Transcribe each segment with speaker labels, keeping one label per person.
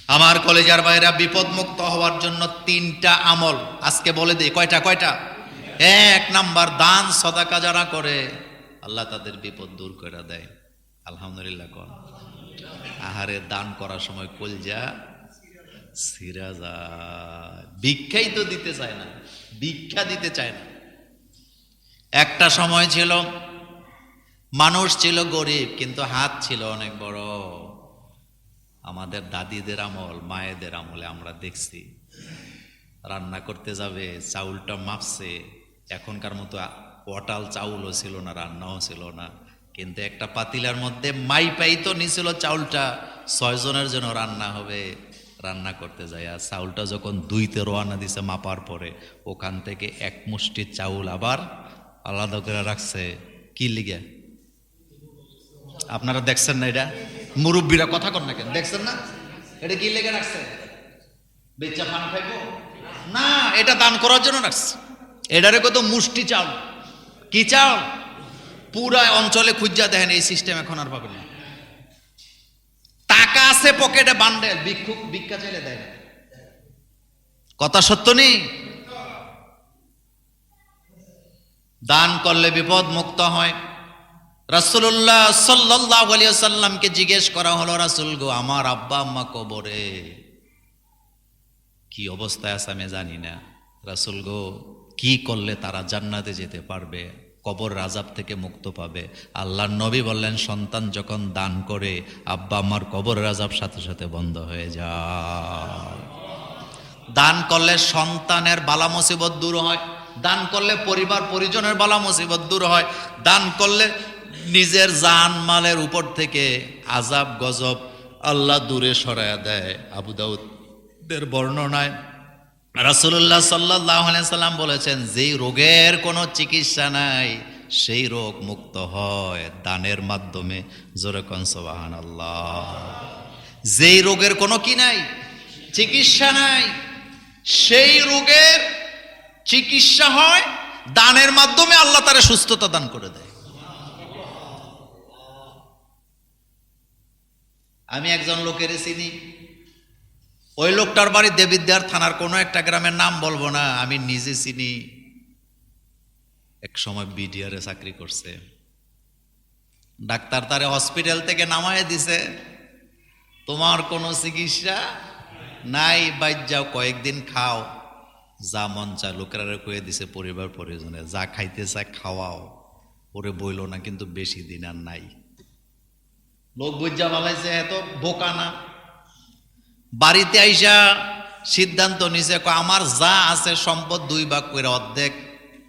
Speaker 1: আমার কলেজার ভাইরা, বিপদ মুক্ত হওয়ার জন্য 3টা আমল আজকে বলে দিই। কয়টা? 1 নাম্বার, দান সদাকা যারা করে আল্লাহ তাদের বিপদ দূর করে দেয়। আলহামদুলিল্লাহ কোন। আহারে, দান করার সময় কলজা ছিঁড়া যায়। ভিক্ষাই তো দিতে চায় না, ভিক্ষা দিতে চায় না। একটা সময় ছিল, মানুষ ছিল গরিব কিন্তু হাত ছিল অনেক বড়। আমাদের দাদিদের আমল, মায়েদের আমলে আমরা দেখছি, রান্না করতে যাবে, চাউলটা মাপছে। এখনকার মতো ওয়াটাল চাউলও ছিল না, রান্নাও ছিল না, কিন্তু একটা পাতিলার মধ্যে মাইপাই তো নিছিল চাউলটা 6 জনের জন্য রান্না হবে। রান্না করতে যায় আর চাউলটা যখন ধুইতে রওনা দিছে মাপার পরে, ওখান থেকে 1 মুষ্টি চাউল আবার আলাদা করে রাখছে। কি লিগে? আপনারা দেখছেন না? এটা মুরব্বীরা কথা কন না কেন? দেখছেন না এটা কি লেগে রাখছে? বেচা পান খাইবো না, এটা দান করার জন্য রাখছে। এটারে কত মুষ্টি চাউল। কি চাউল? পুরা অঞ্চলে খুঁজা দেখেন, এই সিস্টেম এখন আর পাবেন না। টাকা আছে পকেটে বান্ডেল, ভিক্ষুক ভিক্ষা চাইলে দেয় না। কথা সত্য নেই? দান করলে বিপদ মুক্ত হয়। রাসূলুল্লাহ সাল্লাল্লাহু আলাইহি ওয়াসাল্লামকে জিজ্ঞেস করা হলো, রাসূল গো, আমার আব্বা আম্মা কবরে, কি অবস্থায় আছে আমি জানি না। রাসূল গো, কি করলে তারা জান্নাতে যেতে পারবে, কবর আযাব থেকে মুক্ত পাবে? আল্লাহর নবী বললেন, সন্তান যখন দান করে আব্বা আম্মার কবর আযাব সাথে সাথে বন্ধ হয়ে যায়। দান করলে সন্তানের বালা মুসিবত দূর হয়, দান করলে পরিবার পরিজনের বালা মুসিবত দূর হয়, দান করলে নিজের জান মালের উপর থেকে আযাব গজব আল্লাহ দূরে সরায়া দেয়। আবু দাউদের বর্ণনায় রাসূলুল্লাহ সাল্লাল্লাহু আলাইহি সাল্লাম বলেছেন, যেই রোগের কোনো চিকিৎসা নাই সেই রোগ মুক্ত হয় দানের মাধ্যমে। জোরে কোন সুবহানাল্লাহ। যেই রোগের কোনো কি নাই, চিকিৎসা নাই, সেই রোগের চিকিৎসা হয় দানের মাধ্যমে। আল্লাহ তারে সুস্থতা দান করে দেয়। আমি একজন লোকের চিনি, ওই লোকটার বাড়ি দেবিদ্বার থানার কোনো একটা গ্রামের নাম বলবো না, আমি নিজে চিনি। এক সময় বিডিআরে চাকরি করছে, ডাক্তার তারে হসপিটাল থেকে নামায় দিছে, তোমার কোনো চিকিৎসা নাই, বাইর যাও, কয়েকদিন খাও, যা মন চায়। লোকেরা কয়ে দিছে পরিবার পরিজনে, যা খাইতে চায় খাওয়াও, ওরে বইল না, কিন্তু বেশি দিন আর নাই। লোক বুঝা বলাইছে, এত বোকা না। বাড়িতে আইসা সিদ্ধান্ত নিছে, আমার যা আছে সম্পদ 2 ভাগ করে অর্ধেক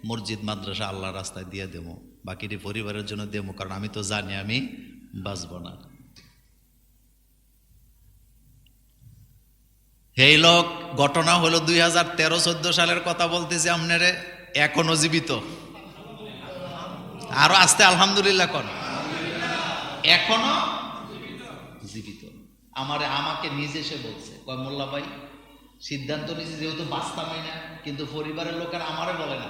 Speaker 1: মসজিদ মাদ্রাসা আল্লাহ রাস্তায় দিয়ে দেবো, বাকিটি পরিবারের জন্য দেবো, কারণ আমি তো জানি আমি বাঁচব না। এই লোক, ঘটনা হলো 2013-14 সালের কথা বলতেছি আপনারে, এখনো জীবিত। আরো আসতে আলহামদুলিল্লাহ কোন। এখনো জীবিত। আমাকে নিজে সে বলছে, কয় মোল্লা ভাই, সিদ্ধান্ত নিয়েছে যেহেতু বাঁচতামই না, কিন্তু পরিবারের লোকেরা আমারে বলে না,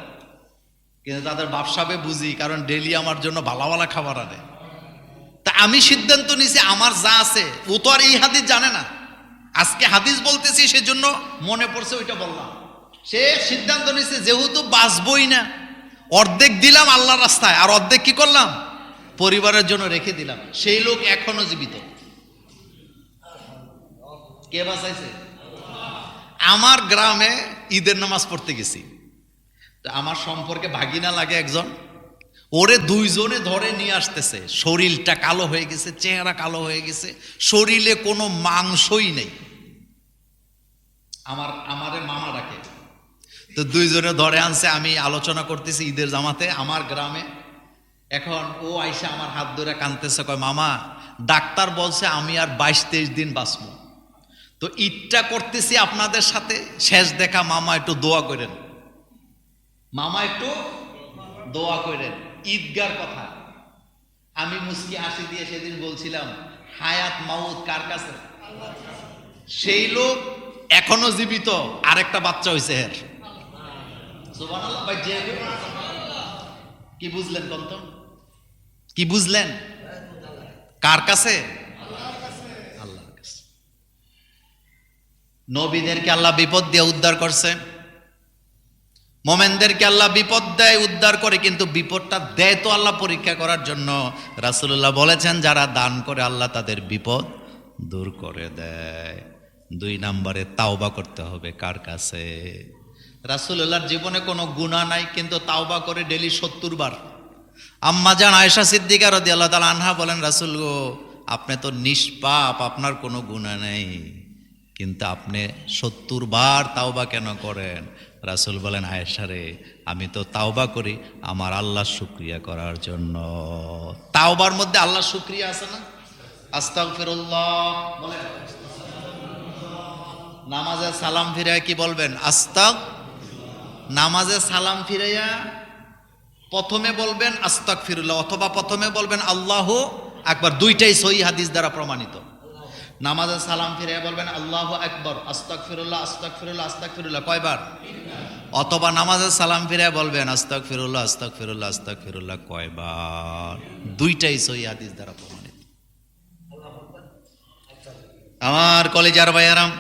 Speaker 1: কিন্তু তাদের ব্যবসাবে বুঝি, কারণ ডেলি আমার জন্য ভালো ভালো খাবার আনে। তা আমি সিদ্ধান্ত নিয়েছি আমার যা আছে, ও তো আর এই হাদিস জানে না, আজকে হাদিস বলতেছি সেজন্য মনে পড়ছে, ওইটা বললাম। সে সিদ্ধান্ত নিয়েছে যেহেতু বাঁচবই না, অর্ধেক দিলাম আল্লাহর রাস্তায়, আর অর্ধেক কি করলাম, পরিবারের জন্য রেখে দিলাম। সেই লোক এখনো জীবিত। কে বাঁচাইছে? আমার গ্রামে ঈদের নামাজ পড়তে গেছি, আমার সম্পর্কে ভাগিনা লাগে একজন, ওরে 2 জনে ধরে নিয়ে আসতেছে, শরীরটা কালো হয়ে গেছে, চেহারা কালো হয়ে গেছে, শরীরে কোনো মাংসই নেই। আমারে মামা ডাকে, তো 2 জনে ধরে আনছে। আমি আলোচনা করতেছি ঈদের জামাতে আমার গ্রামে। এখন ও আইসা আমার হাত ধরে কাঁদতেছে, কয় মামা, ডাক্তার বলছে আমি আর 22-23 দিন বাঁচবো, তো ঈদটা করতেছি আপনাদের সাথে, শেষ দেখা, মামা একটু দোয়া করেন, মামা একটু দোয়া করেন। ঈদগার কথা আমি মুস্কি হাসি দিয়ে সেদিন বলছিলাম, হায়াত মাউত কার কাছে? সেই লোক এখনো জীবিত, আরেকটা বাচ্চা হয়েছে এর। সুবহানাল্লাহ। ভাই, কি বুঝলেন কন্ত? কি বুঝলেন? কার কাছে? আল্লাহর কাছে। নবীদেরকে আল্লাহ বিপদ দিয়ে উদ্ধার করছে, মোমেনদেরকে আল্লাহ বিপদ দেয়, উদ্ধার করে, কিন্তু বিপদটা দেয় তো আল্লাহ পরীক্ষা করার জন্য। রাসূলুল্লাহ বলেছেন যারা দান করে আল্লাহ তাদের বিপদ দূর করে দেয়। 2 নম্বরে তাওবা করতে হবে কার কাছে? রাসূলুল্লাহর জীবনে কোনো গুনাহ নাই, কিন্তু তাওবা করে ডেলি 70 বার। আম্মা জান আয়েশা সিদ্দিকা রাদিয়াল্লাহু তাআলা আনহা বলেন, রাসূল গো, আপনি তো নিষ্পাপ, আপনার কোনো গুনাহ নেই, কিন্তু আপনি 70 বার তাওবা কেন করেন? রাসূল বলেন, আয়েশা রে, আমি তো তাওবা করি আমার আল্লাহর শুকরিয়া করার জন্য। তাওবার মধ্যে আল্লাহর শুকরিয়া আছে না? আস্তাগফিরুল্লাহ বলেন। নামাজে সালাম ফিরাইয়া কি বলবেন? নামাজে সালাম ফিরাইয়া প্রথমে বলবেন আস্তাগফিরুল্লাহ, অথবা প্রথমে বলবেন আল্লাহু আকবার। দুইটাই সহিহ হাদিস দ্বারা প্রমাণিত। নামাজে সালাম ফিরাইয়া বলবেন আল্লাহু আকবার, আস্তাগফিরুল্লাহ আস্তাগফিরুল্লাহ আস্তাগফিরুল্লাহ কয়বার? অথবা নামাজে সালাম ফিরাইয়া বলবেন আস্তাগফিরুল্লাহ আস্তাগফিরুল্লাহ আস্তাগফিরুল্লাহ কয়বার? দুইটাই সহিহ হাদিস দ্বারা প্রমাণিত। আমার কলিজার ভাইয়ারাম,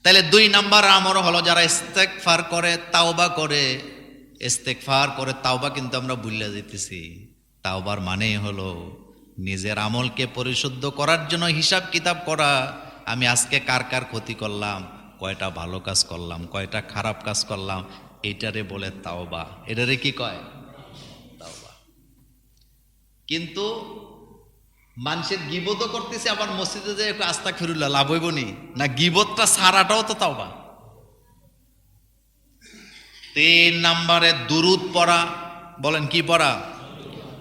Speaker 1: তাহলে 2 নাম্বার আমল হলো যারা ইস্তেগফার করে, তাওবা করে। ইস্তেগফার করে তাওবা কিন্তু আমরা ভুলে যেতেছি। তাওবার মানেই হলো নিজের আমলকে পরিশুদ্ধ করার জন্য হিসাব কিতাব করা। আমি আজকে কার কার ক্ষতি করলাম, কয়টা ভালো কাজ করলাম, কয়টা খারাপ কাজ করলাম, এইটারে বলে তাওবা। এটারে কি কয়? তাওবা। কিন্তু মানুষের গিবতও করতেছে, আবার মসজিদে যে আস্তাগফিরুল্লাহ, লাভ হইব নি? না গিবতটা সারাটাও তো তাওবা। 3 নম্বরে দুরুদ পড়া। বলেন কি পড়া?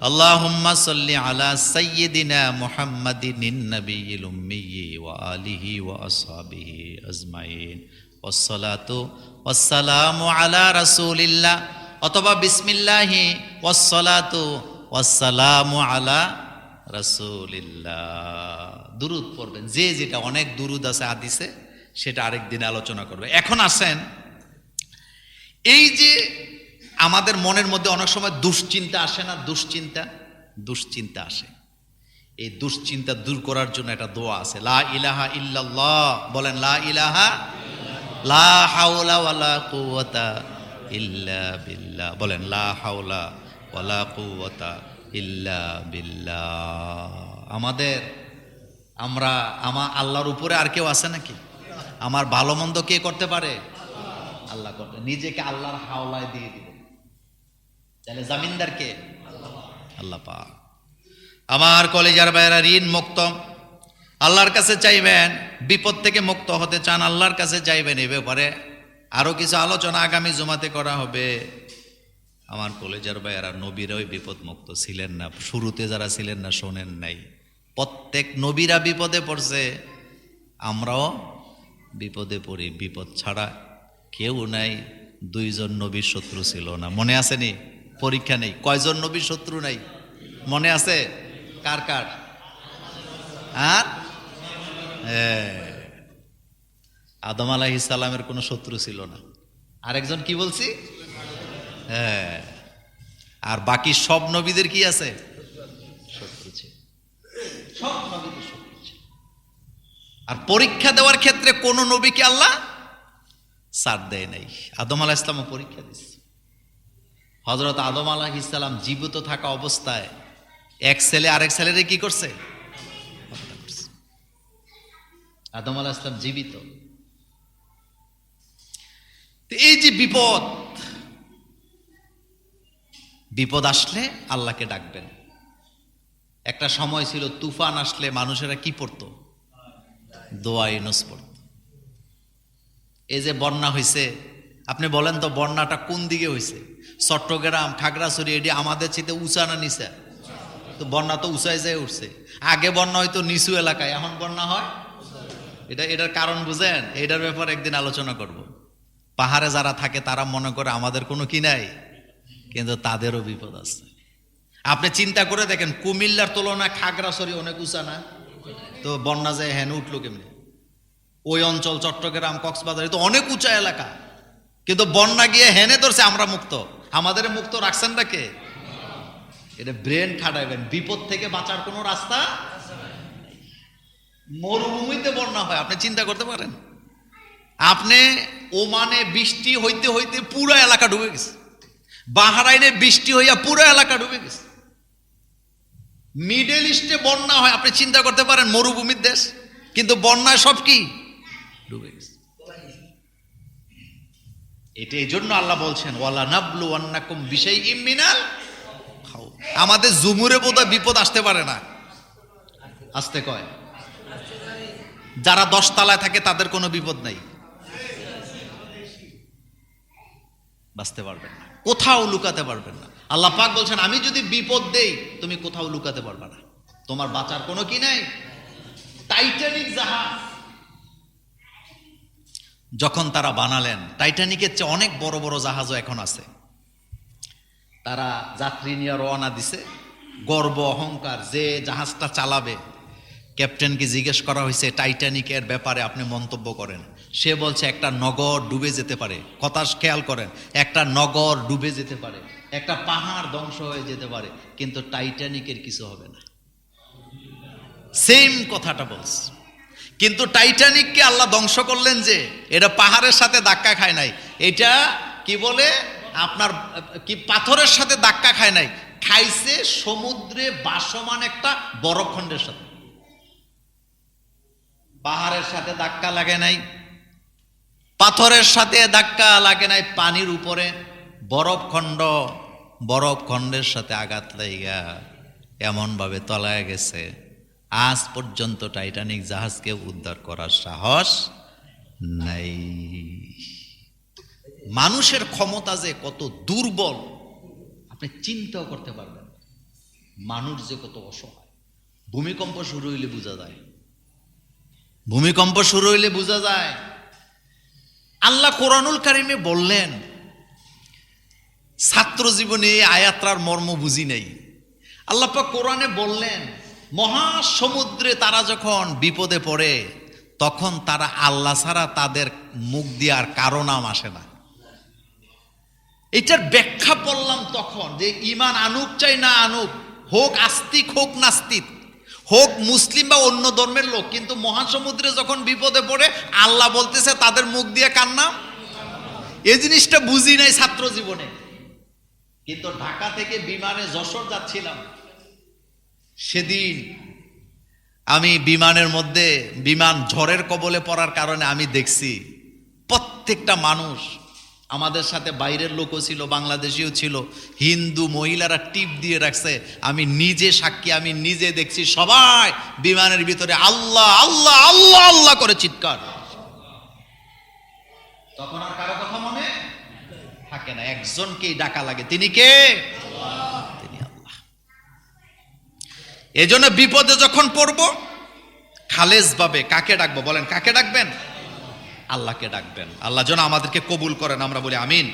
Speaker 1: আল্লাহুম্মা সাল্লি আলা সাইয়্যিদিনা মুহাম্মাদিন নাবিয়্যিল উম্মিয়্যি ওয়া আলিহি ওয়া আসহাবিহি আজমাইন ওয়াসসালাতু ওয়াসসালামু আলা রাসূলিল্লাহ, অথবা বিসমিল্লাহি ওয়াসসালাতু ওয়াসসালামু আলা রাসূলিল্লাহ। দুরুদ পড়বেন, যে যেটা। অনেক দুরুদ আছে হাদিসে, সেটা আরেক দিন আলোচনা করবে। এখন আসেন, এই যে আমাদের মনের মধ্যে অনেক সময় দুশ্চিন্তা আসে না? দুশ্চিন্তা আসে। এই দুশ্চিন্তা দূর করার জন্য একটা দোয়া আছে, লা ইলাহা ইল্লাল্লাহ। বলেন লা ইলাহা, লা হাওলা ওয়ালা কুওয়াতা ইল্লা বিল্লাহ। বলেন লা হাওলা ওয়ালা কুওয়াতা ইল্লা বিল্লাহ। আমরা আল্লাহর উপরে আর কেউ আছে নাকি? আমার ভালো মন্দ কে করতে পারে? আল্লাহ করতে। নিজেকে আল্লাহর হাওলায় দিয়ে দিবেন। তাহলে জামিনদার কে? আল্লাহ পাক। আমার কলেজার ভাইয়েরা, ঋণ মুক্ত আল্লাহর কাছে চাইবেন। বিপদ থেকে মুক্ত হতে চান, আল্লাহর কাছে চাইবেন। এ ব্যাপারে আরো কিছু আলোচনা আগামী জুমাতে করা হবে। আমার কলেজার ভাইয়েরা, নবীরা ওই বিপদ মুক্ত ছিলেন না। শুরুতে যারা ছিলেন না, শোনেন নাই, প্রত্যেক নবীরা বিপদে পড়ছে। আমরাও বিপদে পড়ি। বিপদ ছাড়া কেউ নাই। 2 জন নবীর শত্রু ছিল না, মনে আছে নি? পরীক্ষা নেই, কয়জন নবীর শত্রু নাই মনে আছে? কার কার? আর আদম আলাইহিস সালামের কোনো শত্রু ছিল না। আরেকজন কি বলছি? হ্যাঁ। আর বাকি সব নবীদের কি আছে? শত্রু ছিল। সব নবীদের শত্রু ছিল। আর পরীক্ষা দেওয়ার ক্ষেত্রে কোন নবীকে আল্লাহ ছাড় দেয় নাই। আদম আলাইহিস সালামও পরীক্ষা দিচ্ছে। হযরত আদম আলাইহিস সালাম জীবিত থাকা অবস্থায় এক ছেলে আরেক ছেলেরে কি করছে? হত্যা করছে। আদম আলাইহিস সালাম জীবিত। এই যে বিপদ আসলে আল্লাহকে ডাকবেন। একটা সময় ছিল তুফান আসলে মানুষেরা কি পড়তো? দোয়া ইউনূস পড়ত। এই যে বন্যা হয়েছে, আপনি বলেন তো বন্যাটা কোন দিকে হয়েছে? চট্টগ্রাম, খাগড়াছড়ি, এটি আমাদের চেয়ে উঁচা না নিচা? তো বন্যা তো উঁচায় যায় উঠছে। আগে বন্যা হয়তো নিচু এলাকায়, এখন বন্যা হয়। এটার কারণ বুঝেন? এটার ব্যাপারে একদিন আলোচনা করব। পাহাড়ে যারা থাকে তারা মনে করে আমাদের কোনো কি নাই, কিন্তু তাদেরও বিপদ আছে। আপনি চিন্তা করে দেখেন, কুমিল্লার তুলনায় খাগড়াছড়ি অনেক উঁচা না? তো বন্যা যায় হেন উঠলো কেমনি? ওই অঞ্চল চট্টগ্রাম, কক্সবাজার, তো অনেক উঁচা এলাকা, কিন্তু বন্যা গিয়ে হেনে ধরছে। আমরা মুক্ত। আমাদের মুক্ত রাখছেন না কে? এটা ব্রেন খাটাইবেন। বিপদ থেকে বাঁচার কোনো রাস্তা? মরুভূমিতে বন্যা হয়, আপনি চিন্তা করতে পারেন? আপনি ওমানে বৃষ্টি হইতে হইতে পুরো এলাকা ডুবে গেছে, বাহরাইনে বৃষ্টি হইয়া পুরো এলাকা ডুবে গেছে, মিডল ইস্টে বন্যা হয়, আপনি চিন্তা করতে পারেন মরুভূমির দেশ, কিন্তু বন্যায় সব কি ডুবে গেছে। এটা এই জন্য আল্লাহ বলছেন ওয়ালা নাবলু আন্নাকুম বিশাইইম মিনাল খাউফ। আমাদের জুমুরে বোধহয় বিপদ আসতে পারে না, আসতে কয় যারা 10 তলায় থাকে তাদের কোনো বিপদ নাই, বাঁচতে পারবেন না, কোথাও লুকাতে পারবেন না। আল্লাহ পাক বলছেন আমি যদি বিপদ দেই তুমি কোথাও লুকাতে পারবে না, তোমার বাঁচার কোনো কি নাই। টাইটানিক জাহাজ যখন তারা বানালেন, টাইটানিকের চেয়ে অনেক বড় বড় জাহাজও এখন আছে, তারা যাত্রী নিয়ে রওনা দিছে, গর্ব অহংকার, যে জাহাজটা চালাবে ক্যাপ্টেনকে জিজ্ঞেস করা হয়েছে টাইটানিকের ব্যাপারে আপনি মন্তব্য করেন, সে বলছে একটা নগর ডুবে যেতে পারে, কথা খেয়াল করেন, একটা নগর ডুবে যেতে পারে, একটা পাহাড় ধ্বংস হয়ে যেতে পারে, কিন্তু টাইটানিকের কিছু হবে না, সেম কথাটা বলছে। কিন্তু টাইটানিককে আল্লাহ ধ্বংস করলেন যে এটা পাহাড়ের সাথে ধাক্কা খায় নাই, এটা কি বলে আপনার কি পাথরের সাথে ধাক্কা খায় নাই, খাইছে সমুদ্রে ভাসমান একটা বরফখণ্ডের সাথে, পাহাড়ের সাথে ধাক্কা লাগে নাই, পাথরের সাথে ধাক্কা লাগে নাই, পানির উপরে বরফখণ্ডের সাথে আঘাত লাগা এমন ভাবে তলায় গেছে, আজ পর্যন্ত টাইটানিক জাহাজকে উদ্ধার করার সাহস নাই। মানুষের ক্ষমতা যে কত দুর্বল আপনি চিন্তাও করতে পারবেন, মানুষ যে কত অসহায়। ভূমিকম্প শুরু হইলে বোঝা যায়, ভূমিকম্প শুরু হইলে বোঝা যায়। আল্লাহ কোরআনুল কারিমে বললেন, ছাত্র জীবনে এই আয়াতটার মর্ম বুঝি নাই, আল্লাহ পাক কোরআনে বললেন মহাসমুদ্রে তারা যখন বিপদে পড়ে তখন তারা আল্লাহ ছাড়া তাদের মুখ দিয়ে আর কারো নাম আসে না। এটার ব্যাখ্যা পড়লাম তখন যে ঈমান আনুক চাই না আনুক, হোক আস্তিক হোক নাস্তিক, হোক মুসলিম বা অন্য ধর্মের লোক, কিন্তু মহাসমুদ্রে যখন বিপদে পড়ে আল্লাহ বলতেছে তাদের মুখ দিয়ে কার নাম, এই জিনিসটা বুঝি নাই ছাত্র জীবনে। কিন্তু ঢাকা থেকে বিমানে যশোর যাচ্ছিলাম, সেদিন আমি বিমানের মধ্যে, বিমান ঝড়ের কবলে পড়ার কারণে আমি দেখছি প্রত্যেকটা মানুষ, আমাদের সাথে বাইরের লোকও ছিল, বাংলাদেশিও ছিল, হিন্দু মহিলারা টিপ দিয়ে রাখছে, আমি নিজে সাক্ষী, আমি নিজে দেখছি সবাই বিমানের ভিতরে আল্লাহ আল্লাহ আল্লাহ আল্লাহ করে চিৎকার। তখন আর কারো কথা মনে থাকে না, একজনকেই ডাকা লাগে, তিনি কে? তিনি আল্লাহ। এজন্য বিপদে যখন পড়ব খালেস ভাবে কাকে ডাকবো বলেন? কাকে ডাকবেন? আল্লাহকে ডাকবেন। আল্লাহ যেন আমাদেরকে কবুল করেন, আমরা বলি আমিন।